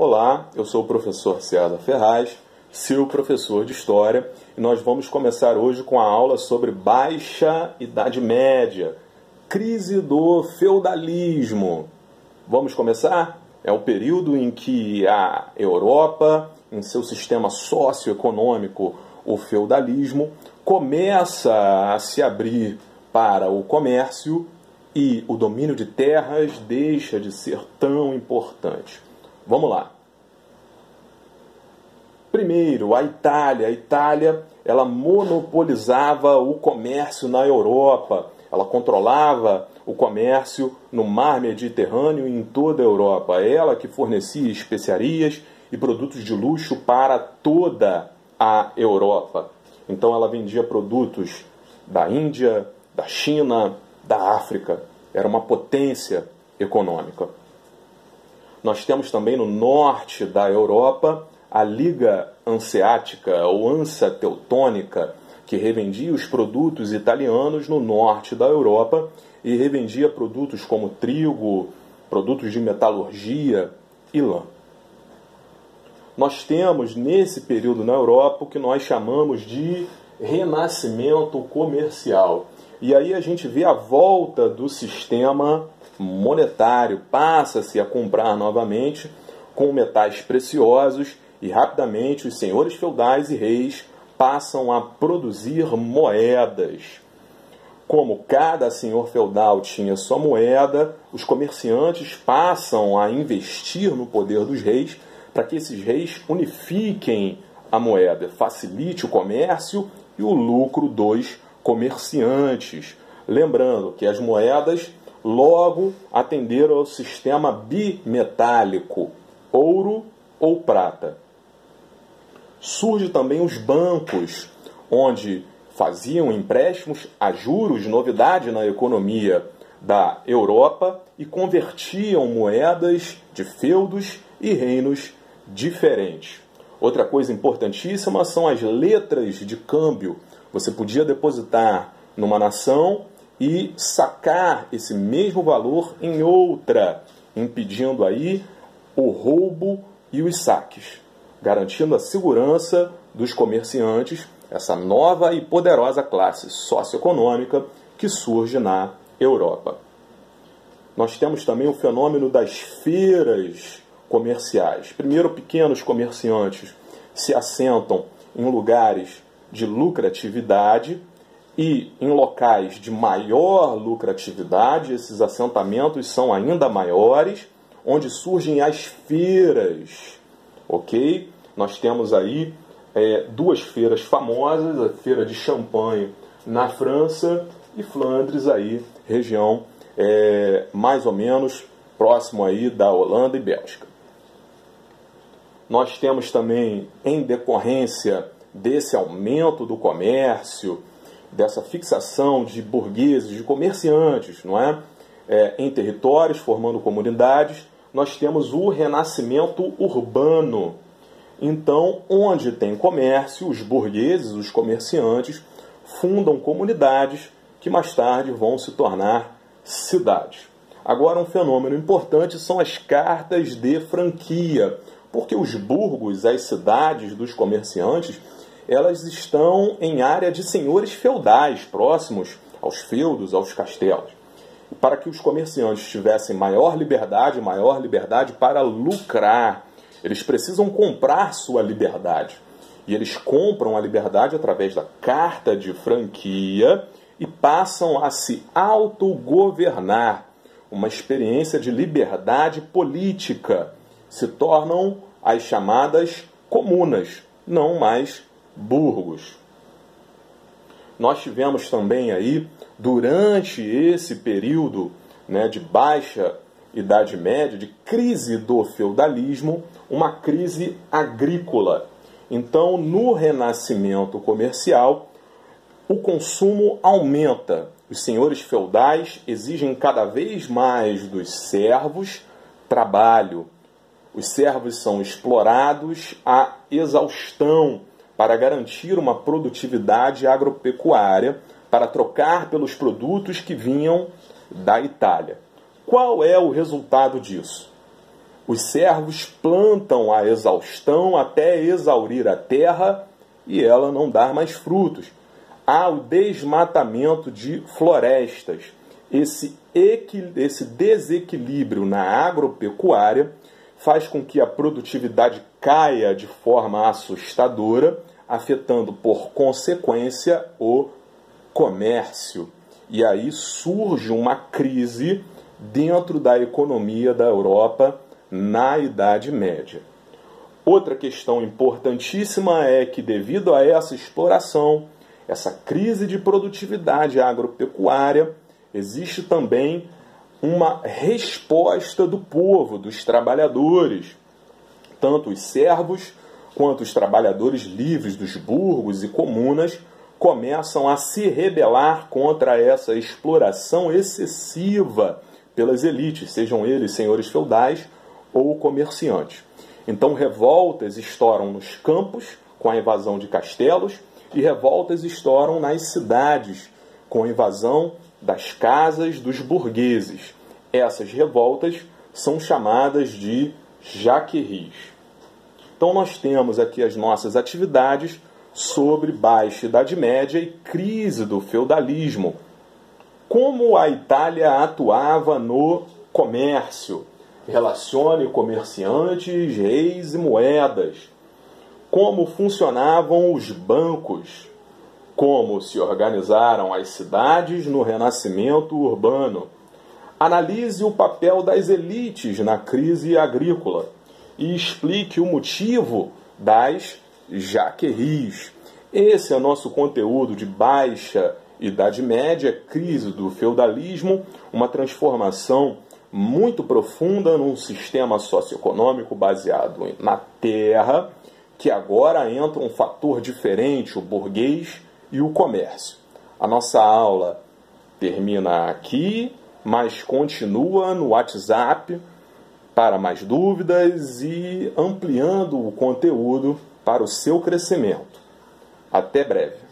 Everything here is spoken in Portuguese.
Olá, eu sou o professor César Ferraz, seu professor de História, e nós vamos começar hoje com a aula sobre Baixa Idade Média, crise do feudalismo. Vamos começar? É o período em que a Europa, em seu sistema socioeconômico, o feudalismo, começa a se abrir para o comércio e o domínio de terras deixa de ser tão importante. Vamos lá. Primeiro, a Itália. A Itália, ela monopolizava o comércio na Europa. Ela controlava o comércio no mar Mediterrâneo e em toda a Europa. Ela que fornecia especiarias e produtos de luxo para toda a Europa. Então ela vendia produtos da Índia, da China, da África. Era uma potência econômica. Nós temos também no norte da Europa a Liga Hanseática ou Hansa Teutônica, que revendia os produtos italianos no norte da Europa e revendia produtos como trigo, produtos de metalurgia e lã. Nós temos nesse período na Europa o que nós chamamos de renascimento comercial. E aí a gente vê a volta do sistema monetário, passa-se a comprar novamente com metais preciosos e rapidamente os senhores feudais e reis passam a produzir moedas. Como cada senhor feudal tinha sua moeda, os comerciantes passam a investir no poder dos reis para que esses reis unifiquem a moeda, facilite o comércio e o lucro dos comerciantes. Lembrando que as moedas logo atenderam ao sistema bimetálico, ouro ou prata. Surge também os bancos, onde faziam empréstimos a juros, novidade na economia da Europa, e convertiam moedas de feudos e reinos diferentes. Outra coisa importantíssima são as letras de câmbio. Você podia depositar numa nação e sacar esse mesmo valor em outra, impedindo aí o roubo e os saques, garantindo a segurança dos comerciantes, essa nova e poderosa classe socioeconômica que surge na Europa. Nós temos também o fenômeno das feiras comerciais. Primeiro, pequenos comerciantes se assentam em lugares de lucratividade e em locais de maior lucratividade, esses assentamentos são ainda maiores, onde surgem as feiras, ok? Nós temos aí duas feiras famosas, a feira de Champagne na França e Flandres, aí, região mais ou menos próximo aí da Holanda e Bélgica. Nós temos também, em decorrência desse aumento do comércio, dessa fixação de burgueses, de comerciantes, não é? Em territórios, formando comunidades, nós temos o renascimento urbano. Então, onde tem comércio, os burgueses, os comerciantes, fundam comunidades que mais tarde vão se tornar cidades. Agora, um fenômeno importante são as cartas de franquia, porque os burgos, as cidades dos comerciantes, elas estão em área de senhores feudais, próximos aos feudos, aos castelos. Para que os comerciantes tivessem maior liberdade para lucrar, eles precisam comprar sua liberdade. E eles compram a liberdade através da carta de franquia e passam a se autogovernar, uma experiência de liberdade política. Se tornam as chamadas comunas, não mais burgos. Nós tivemos também aí, durante esse período, né, de baixa Idade Média, de crise do feudalismo, uma crise agrícola. Então, no renascimento comercial, o consumo aumenta. Os senhores feudais exigem cada vez mais dos servos trabalho. Os servos são explorados à exaustão para garantir uma produtividade agropecuária, para trocar pelos produtos que vinham da Itália. Qual é o resultado disso? Os servos plantam a exaustão até exaurir a terra e ela não dar mais frutos. Há o desmatamento de florestas. Esse desequilíbrio na agropecuária faz com que a produtividade caia de forma assustadora, afetando por consequência o comércio. E aí surge uma crise dentro da economia da Europa na Idade Média. Outra questão importantíssima é que, devido a essa exploração, essa crise de produtividade agropecuária, existe também uma resposta do povo, dos trabalhadores, tanto os servos quanto os trabalhadores livres dos burgos e comunas começam a se rebelar contra essa exploração excessiva pelas elites, sejam eles senhores feudais ou comerciantes. Então revoltas estouram nos campos com a invasão de castelos e revoltas estouram nas cidades com a invasão das casas dos burgueses. Essas revoltas são chamadas de jaqueries. Então nós temos aqui as nossas atividades sobre Baixa Idade Média e crise do feudalismo. Como a Itália atuava no comércio? Relacione comerciantes, reis e moedas. Como funcionavam os bancos? Como se organizaram as cidades no renascimento urbano? Analise o papel das elites na crise agrícola e explique o motivo das jaqueries. Esse é o nosso conteúdo de Baixa Idade Média, crise do feudalismo, uma transformação muito profunda num sistema socioeconômico baseado na terra, que agora entra um fator diferente, o burguês e o comércio. A nossa aula termina aqui, mas continua no WhatsApp para mais dúvidas e ampliando o conteúdo para o seu crescimento. Até breve.